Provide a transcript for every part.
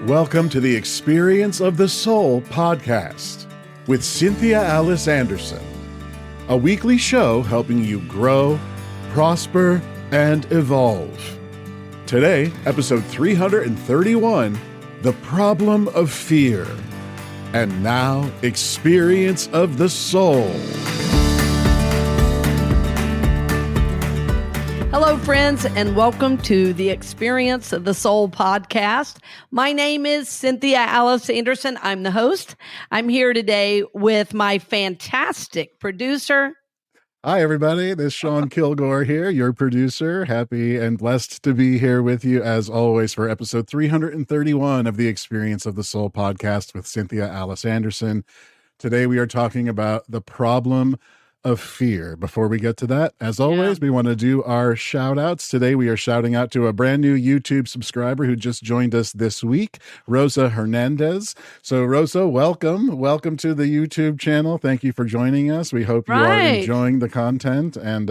Welcome to the Experience of the Soul podcast with Cynthia Alice Anderson, a weekly show helping you grow, prosper, and evolve. Today, episode 331, The Problem of Fear. And now, Experience of the Soul. Hello, friends, and welcome to the Experience of the Soul podcast. My name is Cynthia Alice Anderson. I'm the host. I'm here today with my fantastic producer. Hi, everybody. This is Sean Kilgore here, your producer. Happy and blessed to be here with you, as always, for episode 331 of the Experience of the Soul podcast with Cynthia Alice Anderson. Today, we are talking about the problem of fear. Before we get to that, as always, we want to do our shout outs. Today, we are shouting out to a brand new YouTube subscriber who just joined us this week, Rosa Hernandez. So Rosa, welcome. Welcome to the YouTube channel. Thank you for joining us. We hope you are enjoying the content, and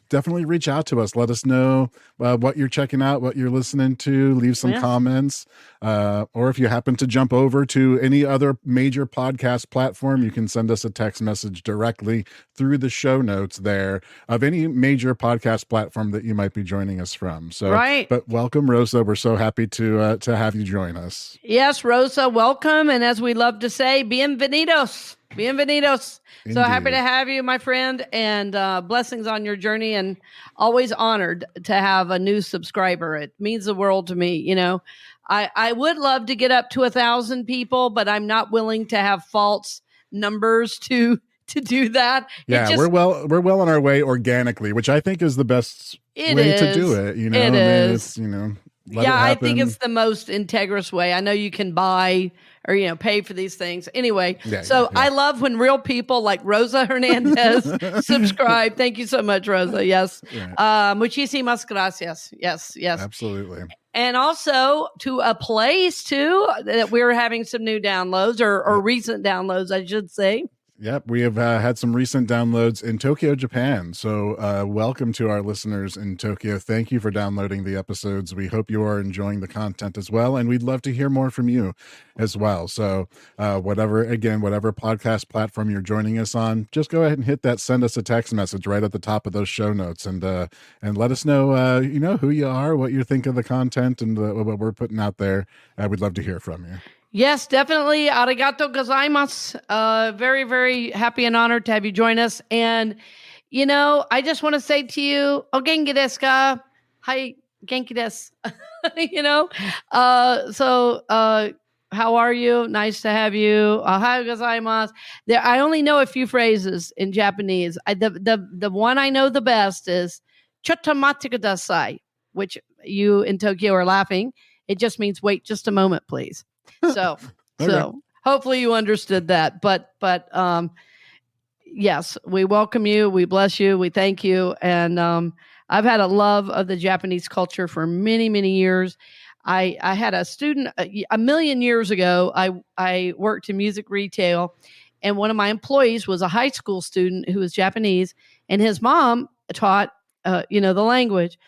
definitely reach out to us. Let us know what you're checking out, what you're listening to, leave some comments. Or if you happen to jump over to any other major podcast platform, you can send us a text message directly through the show notes there of any major podcast platform that you might be joining us from. So, but welcome, Rosa. We're so happy to have you join us. Yes, Rosa, welcome. And as we love to say, bienvenidos. Bienvenidos. Indeed. So happy to have you, my friend, and blessings on your journey, and always honored to have a new subscriber. It means the world to me. You know, I would love to get up to 1,000 people, but I'm not willing to have false numbers to do that. Yeah, we're well on our way organically, which I think is the best way to do it. You know, it's, you know, I think it's the most integrous way. I know you can buy or, you know, pay for these things. Anyway, I love when real people like Rosa Hernandez subscribe. Thank you so much, Rosa. Yes. Muchísimas gracias. Yes. Absolutely. And also to a place, too, that we're having some new downloads or recent downloads, I should say. Yep, we have had some recent downloads in Tokyo, Japan. So welcome to our listeners in Tokyo. Thank you for downloading the episodes. We hope you are enjoying the content as well. And we'd love to hear more from you as well. So whatever podcast platform you're joining us on, just go ahead and hit that send us a text message right at the top of those show notes, and let us know, who you are, what you think of the content, and what we're putting out there. We'd love to hear from you. Yes, definitely. Arigato gozaimasu. Very, very happy and honored to have you join us. And, you know, I just want to say to you, o genki desu ka? Hi, genki desu. How are you? Nice to have you. Ohayou gozaimasu. I only know a few phrases in Japanese. The one I know the best is chotto matte kudasai, which you in Tokyo are laughing. It just means wait just a moment, please. So hopefully you understood that, but yes, we welcome you. We bless you. We thank you. And, I've had a love of the Japanese culture for many, many years. I had a student a million years ago. I worked in music retail, and one of my employees was a high school student who was Japanese, and his mom taught, the language.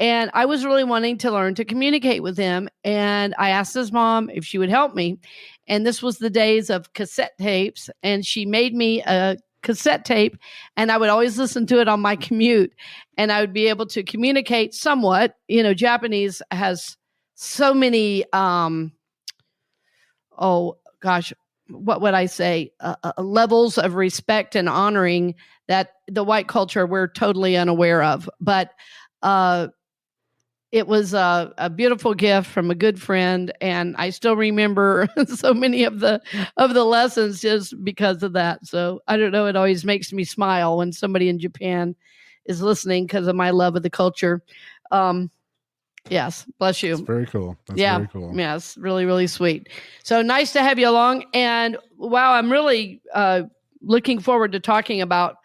And I was really wanting to learn to communicate with him. And I asked his mom if she would help me. And this was the days of cassette tapes. And she made me a cassette tape. And I would always listen to it on my commute. And I would be able to communicate somewhat. You know, Japanese has so many, what would I say? Levels of respect and honoring that the white culture we're totally unaware of. But it was a beautiful gift from a good friend, and I still remember so many of the lessons just because of that. So I don't know, it always makes me smile when somebody in Japan is listening because of my love of the culture. Yes, bless you. That's very cool. Very cool. Yes, really, really sweet. So nice to have you along. And wow, I'm really looking forward to talking about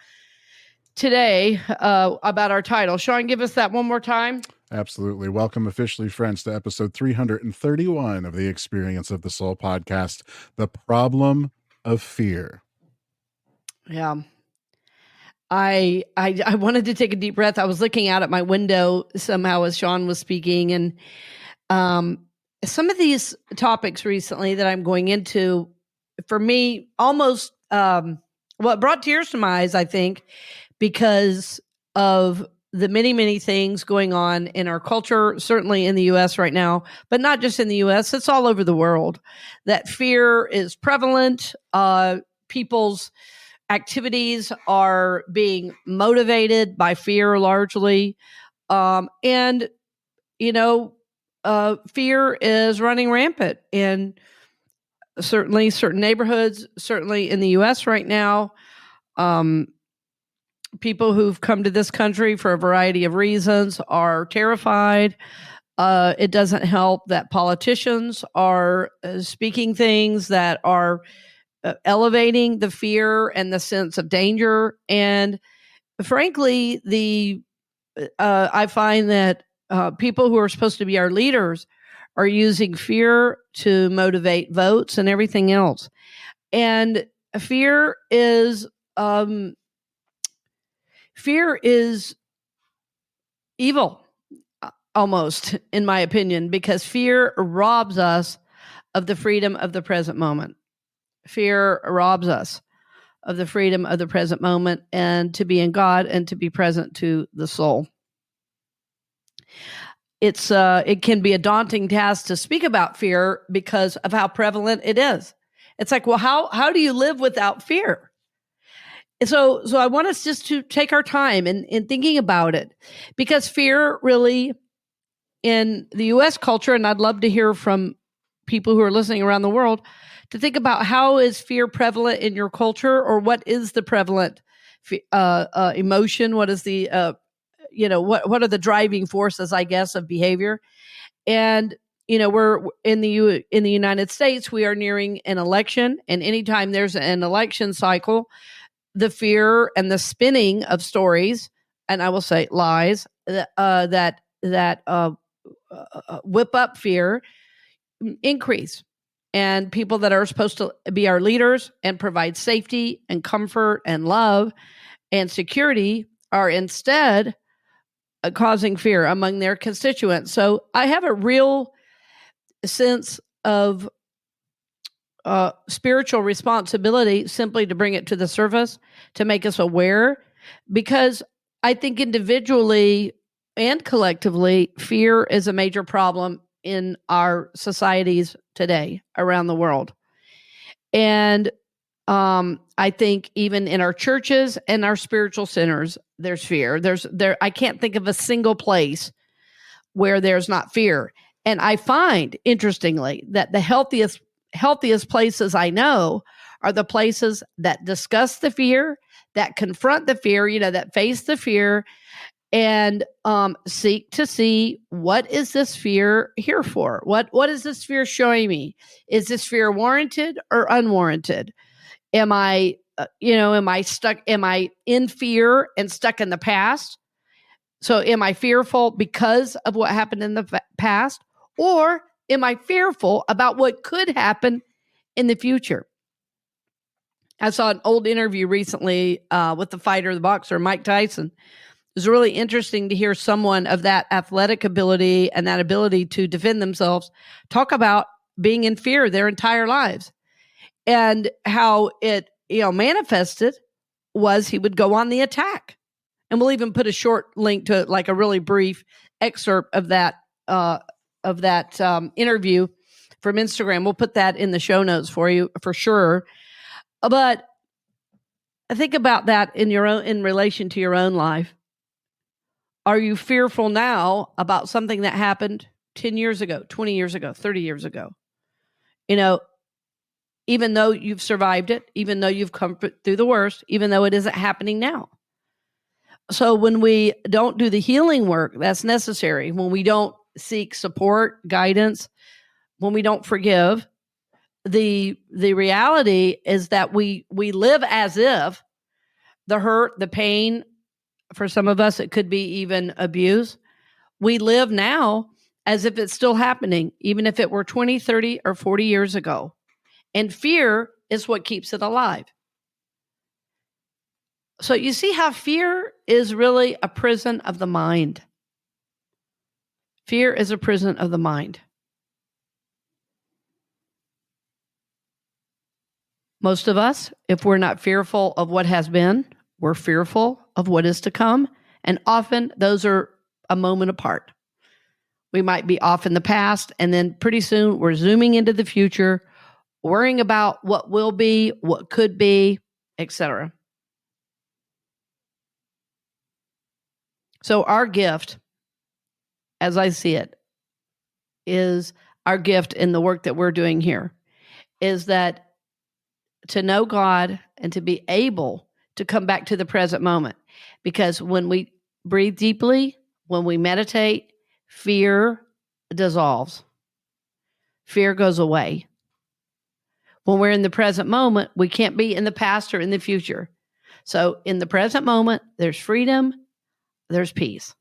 today about our title. Sean, give us that one more time. Absolutely. Welcome officially, friends, to episode 331 of the Experience of the Soul podcast, The Problem of Fear. Yeah. I wanted to take a deep breath. I was looking out at my window somehow as Sean was speaking, and some of these topics recently that I'm going into, for me, almost what brought tears to my eyes, I think, because of the many, many things going on in our culture, certainly in the US right now, but not just in the US, it's all over the world. That fear is prevalent. People's activities are being motivated by fear largely. And, you know, fear is running rampant in certainly certain neighborhoods, certainly in the US right now. People who've come to this country for a variety of reasons are terrified. It doesn't help that politicians are speaking things that are elevating the fear and the sense of danger. And frankly, I find that people who are supposed to be our leaders are using fear to motivate votes and everything else. And fear is evil, almost, in my opinion, because fear robs us of the freedom of the present moment. Fear robs us of the freedom of the present moment and to be in God and to be present to the soul. It can be a daunting task to speak about fear because of how prevalent it is. It's like, well, how do you live without fear? And so I want us just to take our time in thinking about it, because fear really, in the U.S. culture, and I'd love to hear from people who are listening around the world, to think about how is fear prevalent in your culture, or what is the prevalent emotion? What is the what are the driving forces, I guess, of behavior? And we're in the United States, we are nearing an election, and anytime there's an election cycle, the fear and the spinning of stories, and I will say lies, that whip up fear, increase. And people that are supposed to be our leaders and provide safety and comfort and love and security are instead causing fear among their constituents. So I have a real sense of spiritual responsibility simply to bring it to the surface, to make us aware, because I think individually and collectively, fear is a major problem in our societies today around the world. And I think even in our churches and our spiritual centers, there's fear. I can't think of a single place where there's not fear. And I find, interestingly, that the healthiest places I know are the places that discuss the fear, that confront the fear, that face the fear, and seek to see, what is this fear here for? What is this fear showing me? Is this fear warranted or unwarranted? Am I stuck? Am I in fear and stuck in the past? So am I fearful because of what happened in the past? Or am I fearful about what could happen in the future? I saw an old interview recently with the fighter, the boxer, Mike Tyson. It was really interesting to hear someone of that athletic ability and that ability to defend themselves talk about being in fear their entire lives, and how it manifested was he would go on the attack. And we'll even put a short link to, like, a really brief excerpt of that interview from Instagram. We'll put that in the show notes for you for sure. But think about that in relation to your own life. Are you fearful now about something that happened 10 years ago, 20 years ago, 30 years ago? Even though you've survived it, even though you've come through the worst, even though it isn't happening now. So when we don't do the healing work that's necessary, when we don't seek support, guidance, when we don't forgive, the reality is that we live as if the hurt, the pain, for some of us, it could be even abuse. We live now as if it's still happening, even if it were 20, 30, or 40 years ago. And fear is what keeps it alive. So you see how fear is really a prison of the mind. Fear is a prison of the mind. Most of us, if we're not fearful of what has been, we're fearful of what is to come. And often those are a moment apart. We might be off in the past, and then pretty soon we're zooming into the future, worrying about what will be, what could be, etc. So our gift, as I see it, is our gift in the work that we're doing here, is that to know God and to be able to come back to the present moment. Because when we breathe deeply, when we meditate, fear dissolves. Fear goes away. When we're in the present moment, we can't be in the past or in the future. So in the present moment, there's freedom, there's peace.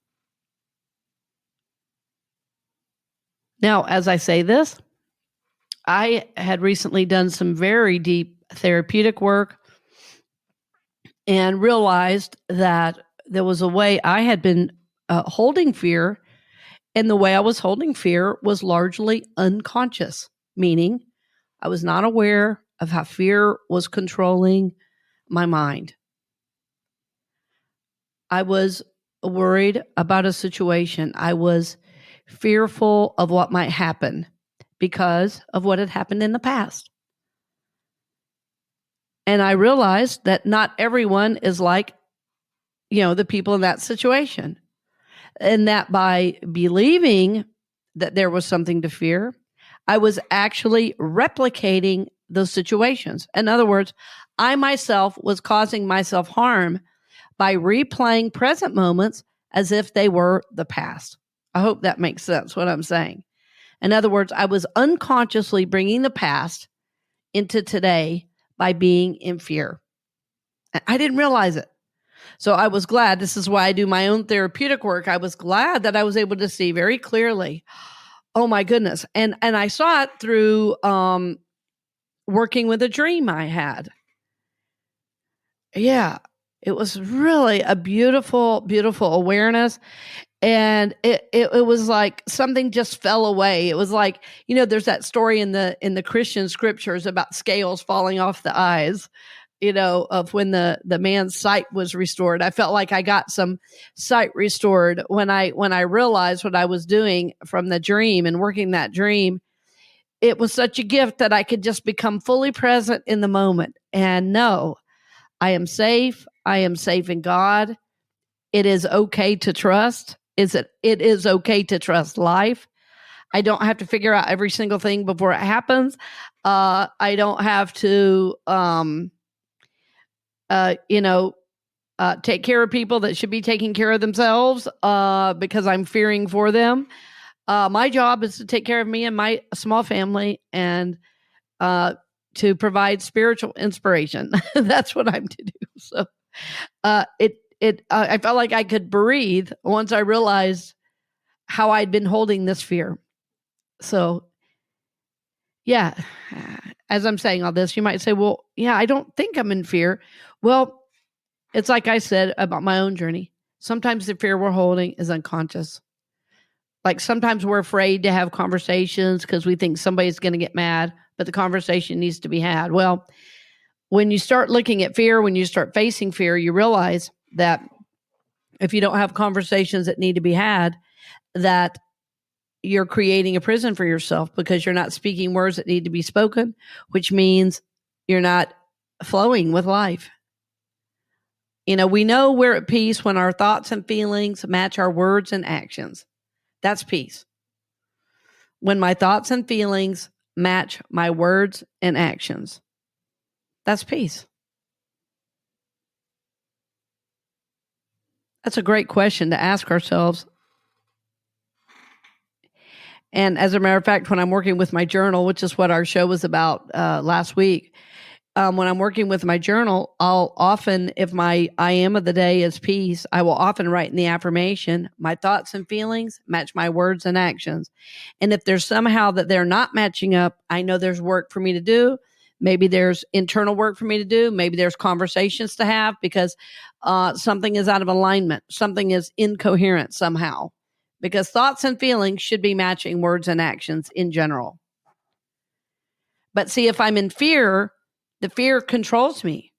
Now, as I say this, I had recently done some very deep therapeutic work and realized that there was a way I had been holding fear, and the way I was holding fear was largely unconscious, meaning I was not aware of how fear was controlling my mind. I was worried about a situation. I was fearful of what might happen because of what had happened in the past. And I realized that not everyone is like, the people in that situation. And that by believing that there was something to fear, I was actually replicating those situations. In other words, I myself was causing myself harm by replaying present moments as if they were the past. I hope that makes sense, what I'm saying. In other words, I was unconsciously bringing the past into today by being in fear. I didn't realize it. So I was glad. This is why I do my own therapeutic work. I was glad that I was able to see very clearly, oh my goodness. And I saw it through working with a dream I had. Yeah, it was really a beautiful, beautiful awareness. And it was like something just fell away. It was like, there's that story in the Christian scriptures about scales falling off the eyes, of when the man's sight was restored. I felt like I got some sight restored when I realized what I was doing from the dream and working that dream. It was such a gift that I could just become fully present in the moment and know I am safe. I am safe in God. It is okay to trust. It is okay to trust life. I don't have to figure out every single thing before it happens. I don't have to, take care of people that should be taking care of themselves because I'm fearing for them. My job is to take care of me and my small family and to provide spiritual inspiration. That's what I'm to do. So I felt like I could breathe once I realized how I'd been holding this fear. So, yeah, as I'm saying all this, you might say, well, yeah, I don't think I'm in fear. Well, it's like I said about my own journey. Sometimes the fear we're holding is unconscious. Like sometimes we're afraid to have conversations because we think somebody's going to get mad, but the conversation needs to be had. Well, when you start looking at fear, when you start facing fear, you realize that if you don't have conversations that need to be had, that you're creating a prison for yourself because you're not speaking words that need to be spoken, which means you're not flowing with life. We know we're at peace when our thoughts and feelings match our words and actions. That's peace. When my thoughts and feelings match my words and actions, that's peace. That's a great question to ask ourselves. And as a matter of fact, when I'm working with my journal, which is what our show was about last week, when I'm working with my journal, I'll often, if my I am of the day is peace, I will often write in the affirmation, my thoughts and feelings match my words and actions. And if there's somehow that they're not matching up, I know there's work for me to do. Maybe there's internal work for me to do. Maybe there's conversations to have because something is out of alignment. Something is incoherent somehow. Because thoughts and feelings should be matching words and actions in general. But see, if I'm in fear, The fear controls me.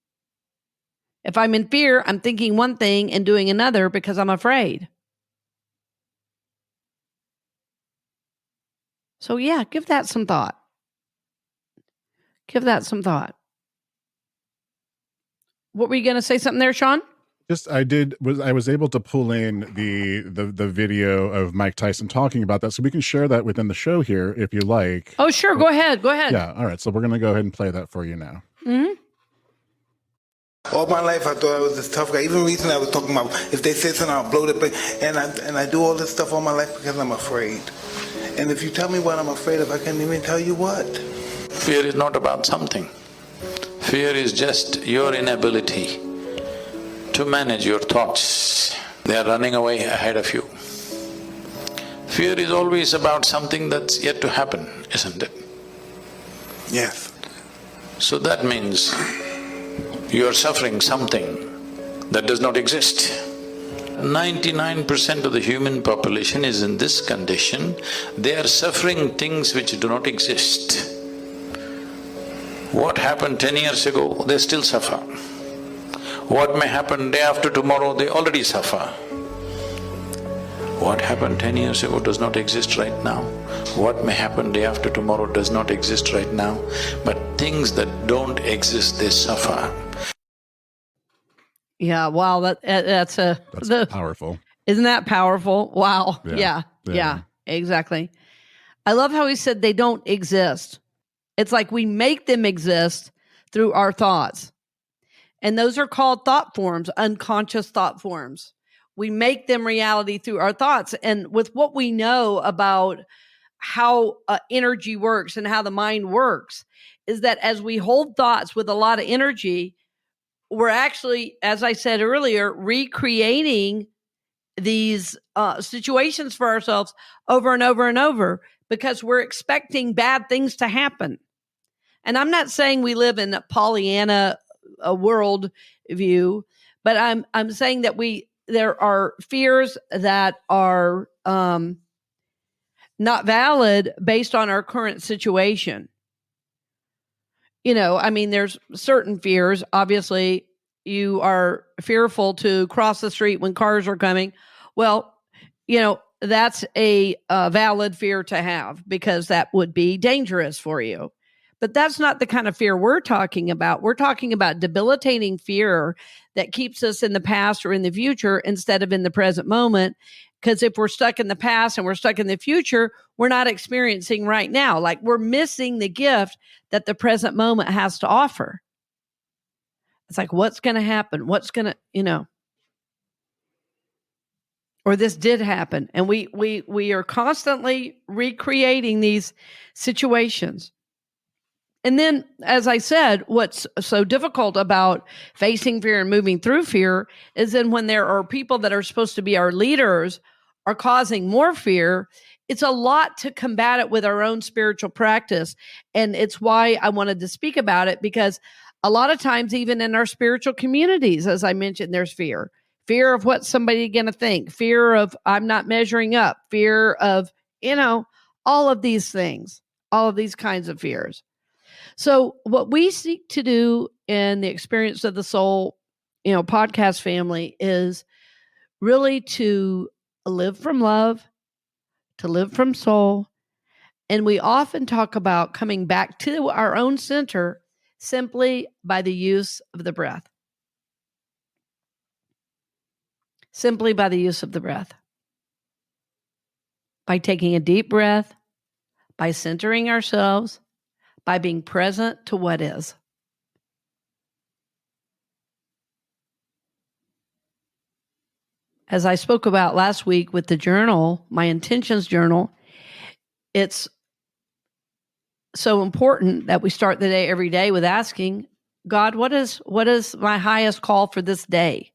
If I'm in fear, I'm thinking one thing and doing another because I'm afraid. So yeah, give that some thought. Give that some thought. What were you going to say something there, Sean? I was able to pull in the video of Mike Tyson talking about that, so we can share that within the show here if you like. Oh, sure. Go ahead. Yeah. All right. So we're going to go ahead and play that for you now. Mm-hmm. All my life, I thought I was this tough guy. Even recently, I was talking about if they say something, I'll blow the and I do all this stuff all my life because I'm afraid. And if you tell me what I'm afraid of, I can't even tell you what. Fear is not about something. Fear is just your inability to manage your thoughts. They are running away ahead of you. Fear is always about something that's yet to happen, isn't it? Yes. So that means you are suffering something that does not exist. 99% of the human population is in this condition. They are suffering things which do not exist. What happened 10 years ago, they still suffer. What may happen day after tomorrow, they already suffer. What happened 10 years ago does not exist right now. What may happen day after tomorrow does not exist right now. But things that don't exist, they suffer. Yeah, wow, that's powerful. Isn't that powerful? Wow. Yeah, exactly. I love how he said they don't exist. It's like we make them exist through our thoughts. And those are called thought forms, unconscious thought forms. We make them reality through our thoughts. And with what we know about how energy works and how the mind works, is that as we hold thoughts with a lot of energy, we're actually, as I said earlier, recreating these situations for ourselves over and over and over because we're expecting bad things to happen. And I'm not saying we live in a Pollyanna world view, but I'm saying that there are fears that are not valid based on our current situation. I mean, there's certain fears. Obviously, you are fearful to cross the street when cars are coming. Well, that's a valid fear to have because that would be dangerous for you. But that's not the kind of fear we're talking about. We're talking about debilitating fear that keeps us in the past or in the future instead of in the present moment. Because if we're stuck in the past and we're stuck in the future, we're not experiencing right now. Like we're missing the gift that the present moment has to offer. It's like, what's going to happen? What's going to, or this did happen. And we are constantly recreating these situations. And then, as I said, what's so difficult about facing fear and moving through fear is then when there are people that are supposed to be our leaders are causing more fear, it's a lot to combat it with our own spiritual practice. And it's why I wanted to speak about it, because a lot of times, even in our spiritual communities, as I mentioned, there's fear. Fear of what somebody's going to think, fear of I'm not measuring up, fear of, all of these things, all of these kinds of fears. So what we seek to do in the Experience of the Soul, podcast family is really to live from love, to live from soul. And we often talk about coming back to our own center simply by the use of the breath. Simply by the use of the breath. By taking a deep breath, by centering ourselves, by being present to what is. As I spoke about last week with the journal, my intentions journal, it's so important that we start the day every day with asking, God, what is my highest call for this day?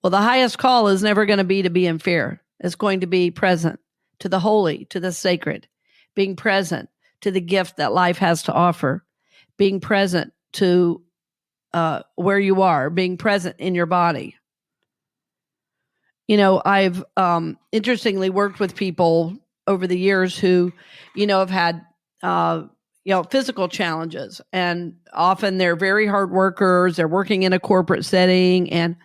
Well, the highest call is never going to be in fear. It's going to be present to the holy, to the sacred, being present to the gift that life has to offer, being present to where you are, being present in your body. I've interestingly worked with people over the years who, have had, physical challenges. And often they're very hard workers. They're working in a corporate setting. And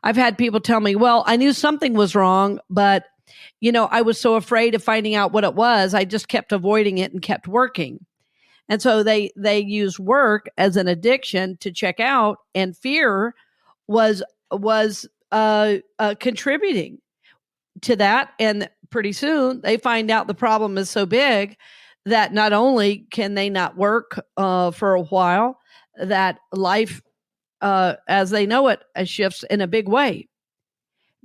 I've had people tell me, well, I knew something was wrong, but, I was so afraid of finding out what it was. I just kept avoiding it and kept working. And so they use work as an addiction to check out, and fear was contributing to that. And pretty soon they find out the problem is so big that not only can they not work for a while, that life as they know it shifts in a big way,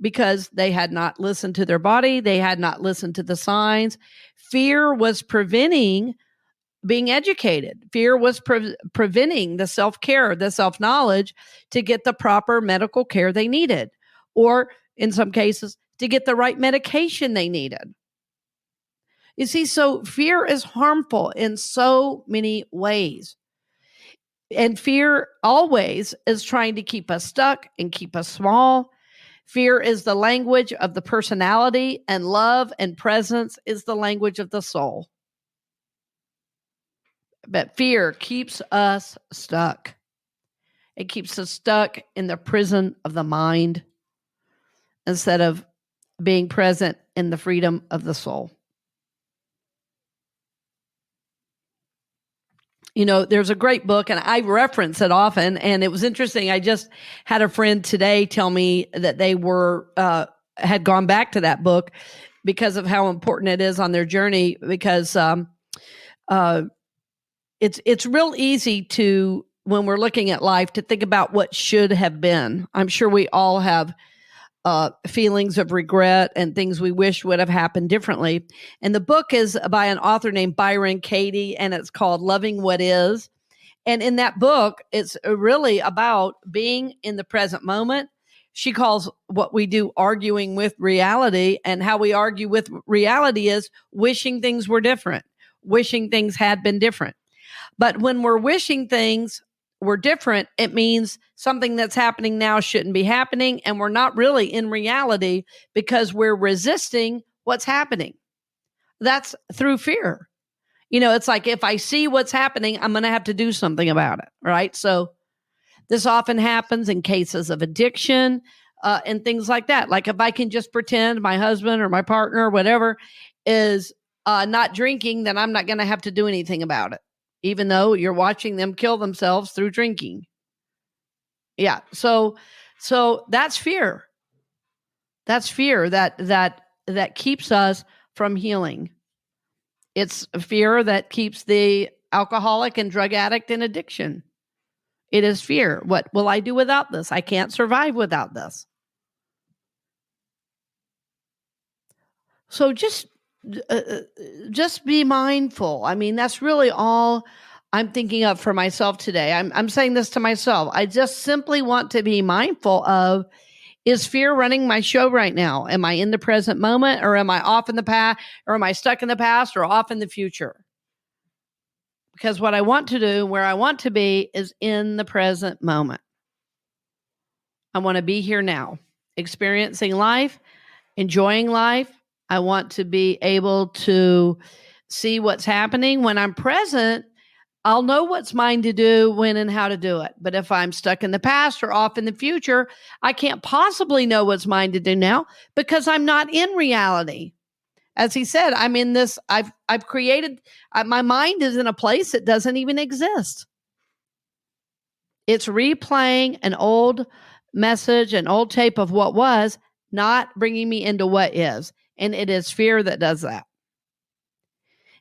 because they had not listened to their body. They had not listened to the signs. Fear was preventing being educated. Fear was preventing the self-care, the self-knowledge to get the proper medical care they needed, or in some cases, to get the right medication they needed. You see, so fear is harmful in so many ways. And fear always is trying to keep us stuck and keep us small. Fear is the language of the personality, and love and presence is the language of the soul. But fear keeps us stuck. It keeps us stuck in the prison of the mind instead of being present in the freedom of the soul. There's a great book, and I reference it often, and it was interesting. I just had a friend today tell me that they had gone back to that book because of how important it is on their journey, because it's real easy to, when we're looking at life, to think about what should have been. I'm sure we all have feelings of regret and things we wish would have happened differently. And the book is by an author named Byron Katie, and it's called Loving What Is. And in that book, it's really about being in the present moment. She calls what we do arguing with reality, and how we argue with reality is wishing things were different, wishing things had been different. But when we're wishing things were different, it means something that's happening now shouldn't be happening, and we're not really in reality because we're resisting what's happening. That's through fear. It's like, if I see what's happening, I'm going to have to do something about it, right? So this often happens in cases of addiction and things like that. Like, if I can just pretend my husband or my partner or whatever is not drinking, then I'm not going to have to do anything about it, even though you're watching them kill themselves through drinking. Yeah. So that's fear. That's fear that keeps us from healing. It's fear that keeps the alcoholic and drug addict in addiction. It is fear. What will I do without this? I can't survive without this. So just be mindful. I mean, that's really all I'm thinking of for myself today. I'm saying this to myself. I just simply want to be mindful of, is fear running my show right now? Am I in the present moment, or am I off in the past, or am I stuck in the past, or off in the future? Because what I want to do, where I want to be, is in the present moment. I want to be here now, experiencing life, enjoying life. I want to be able to see what's happening. When I'm present, I'll know what's mine to do, when and how to do it. But if I'm stuck in the past or off in the future, I can't possibly know what's mine to do now, because I'm not in reality. As he said, I'm in this, I've created, my mind is in a place that doesn't even exist. It's replaying an old message, an old tape of what was, not bringing me into what is. And it is fear that does that.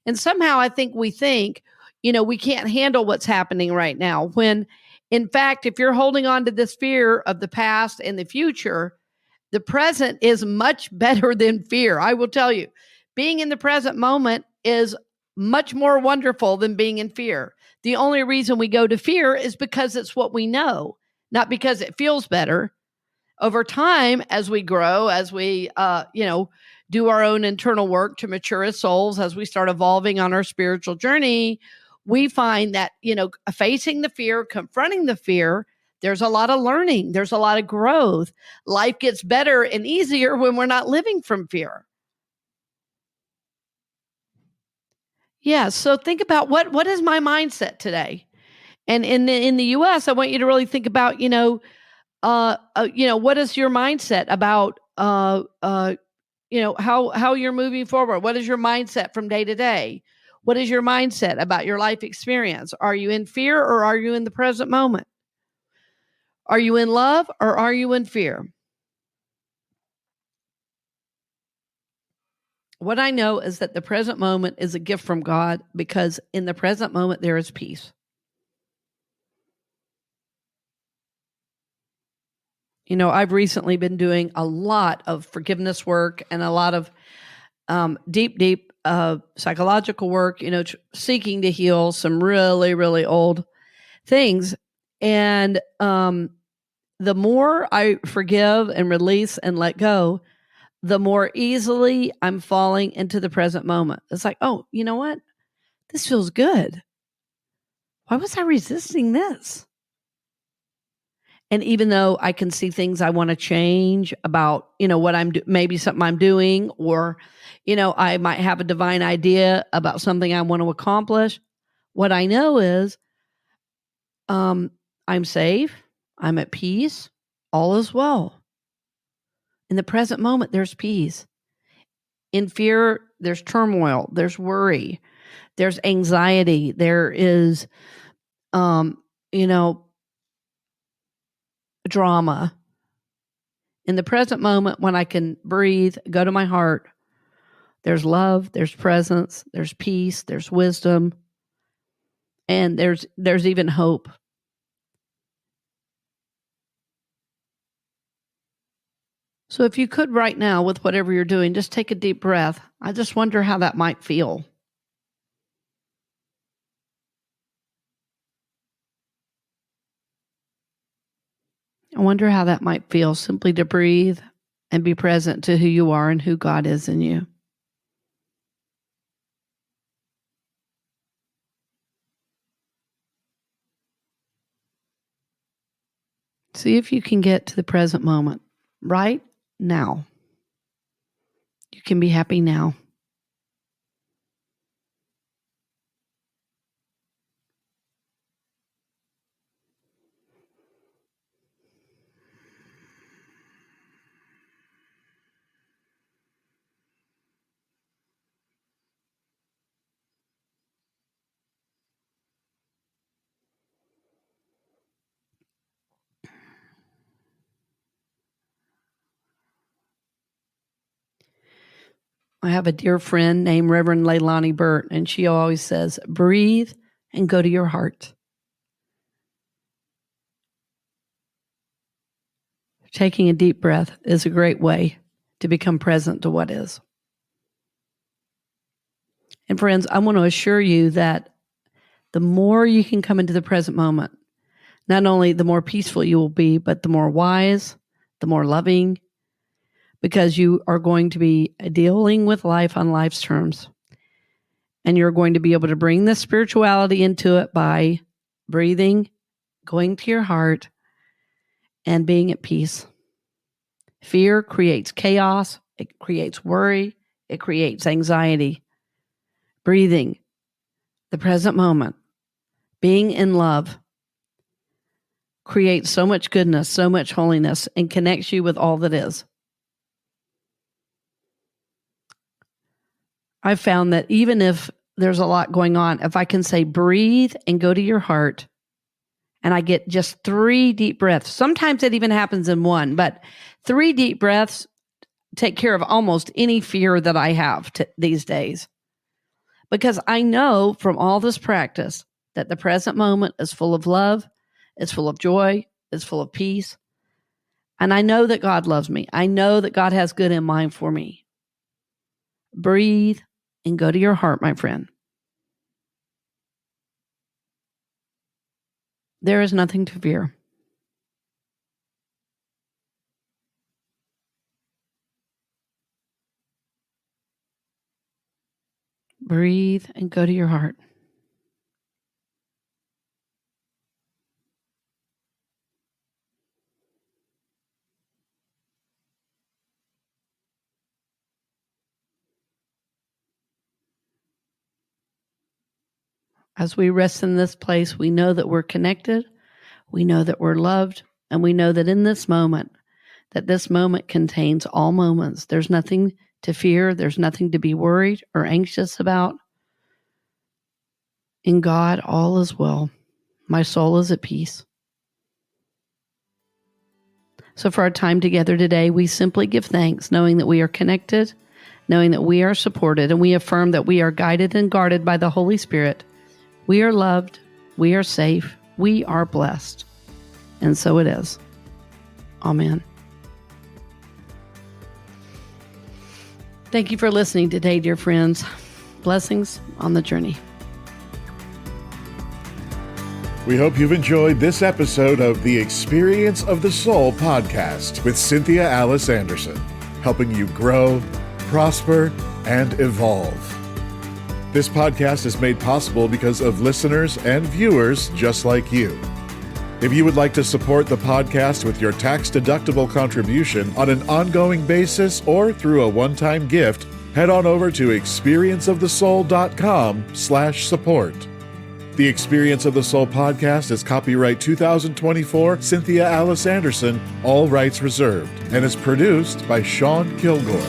And somehow I think we think, we can't handle what's happening right now, when in fact, if you're holding on to this fear of the past and the future, the present is much better than fear. I will tell you, being in the present moment is much more wonderful than being in fear. The only reason we go to fear is because it's what we know, not because it feels better. Over time, as we grow, as we, do our own internal work to mature as souls, as we start evolving on our spiritual journey, we find that, facing the fear, confronting the fear, there's a lot of learning. There's a lot of growth. Life gets better and easier when we're not living from fear. Yeah. So think about what is my mindset today? And in the US, I want you to really think about, what is your mindset about, how you're moving forward? What is your mindset from day to day? What is your mindset about your life experience? Are you in fear or are you in the present moment? Are you in love or are you in fear? What I know is that the present moment is a gift from God because in the present moment there is peace. I've recently been doing a lot of forgiveness work and a lot of deep psychological work, seeking to heal some really, really old things. And the more I forgive and release and let go, the more easily I'm falling into the present moment. It's like, oh, you know what? This feels good. Why was I resisting this? And even though I can see things I want to change about, what maybe something I'm doing, or, I might have a divine idea about something I want to accomplish. What I know is, I'm safe. I'm at peace. All is well. In the present moment, there's peace. In fear, there's turmoil. There's worry. There's anxiety. There is, drama. In the present moment, when I can breathe, go to my heart, there's love, there's presence, there's peace, there's wisdom, and there's even hope. So if you could right now, with whatever you're doing, just take a deep breath. I just wonder how that might feel. I wonder how that might feel, simply to breathe and be present to who you are and who God is in you. See if you can get to the present moment right now. You can be happy now. I have a dear friend named Reverend Leilani Burt, and she always says, breathe and go to your heart. Taking a deep breath is a great way to become present to what is. And friends, I want to assure you that the more you can come into the present moment, not only the more peaceful you will be, but the more wise, the more loving, because you are going to be dealing with life on life's terms. And you're going to be able to bring the spirituality into it by breathing, going to your heart, and being at peace. Fear creates chaos. It creates worry. It creates anxiety. Breathing, the present moment, being in love, creates so much goodness, so much holiness, and connects you with all that is. I've found that even if there's a lot going on, if I can say breathe and go to your heart, and I get just 3 deep breaths, sometimes it even happens in one, but 3 deep breaths take care of almost any fear that I have these days. Because I know from all this practice that the present moment is full of love, it's full of joy, it's full of peace. And I know that God loves me. I know that God has good in mind for me. Breathe and go to your heart, my friend. There is nothing to fear. Breathe and go to your heart. As we rest in this place, we know that we're connected, we know that we're loved, and we know that in this moment, that this moment contains all moments. There's nothing to fear. There's nothing to be worried or anxious about. In God, all is well. My soul is at peace. So for our time together today, we simply give thanks, knowing that we are connected, knowing that we are supported, and we affirm that we are guided and guarded by the Holy Spirit. We are loved. We are safe. We are blessed. And so it is. Amen. Thank you for listening today, dear friends. Blessings on the journey. We hope you've enjoyed this episode of the Experience of the Soul podcast with Cynthia Alice Anderson, helping you grow, prosper, and evolve. This podcast is made possible because of listeners and viewers just like you. If you would like to support the podcast with your tax-deductible contribution on an ongoing basis or through a one-time gift, head on over to experienceofthesoul.com/support. The Experience of the Soul podcast is copyright 2024 Cynthia Alice Anderson, all rights reserved, and is produced by Sean Kilgore.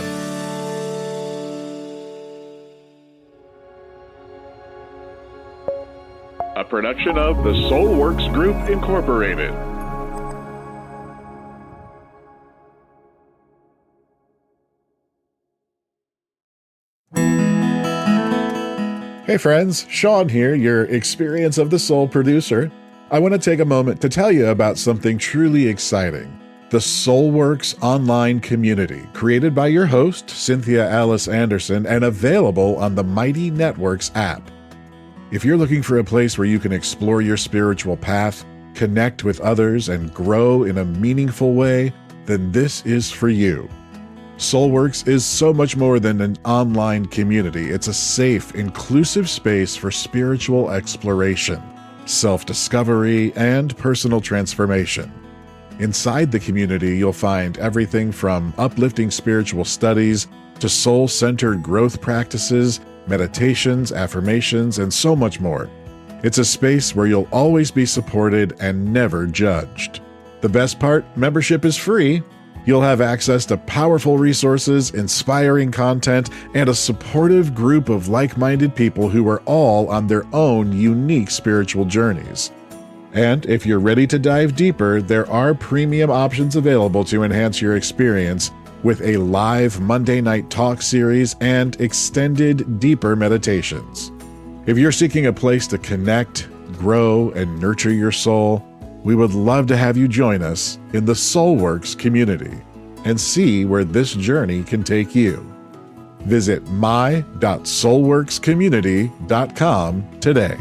A production of the Soulworks Group, Incorporated. Hey friends, Sean here, your Experience of the Soul producer. I want to take a moment to tell you about something truly exciting. The Soulworks online community, created by your host, Cynthia Alice Anderson, and available on the Mighty Networks app. If you're looking for a place where you can explore your spiritual path, connect with others, and grow in a meaningful way, then this is for you. Soulworks is so much more than an online community. It's a safe, inclusive space for spiritual exploration, self-discovery, and personal transformation. Inside the community, you'll find everything from uplifting spiritual studies to soul-centered growth practices, meditations, affirmations, and so much more. It's a space where you'll always be supported and never judged. The best part, membership is free. You'll have access to powerful resources, inspiring content, and a supportive group of like-minded people who are all on their own unique spiritual journeys. And if you're ready to dive deeper, there are premium options available to enhance your experience, with a live Monday night talk series and extended, deeper meditations. If you're seeking a place to connect, grow, and nurture your soul, we would love to have you join us in the Soulworks community and see where this journey can take you. Visit my.soulworkscommunity.com today.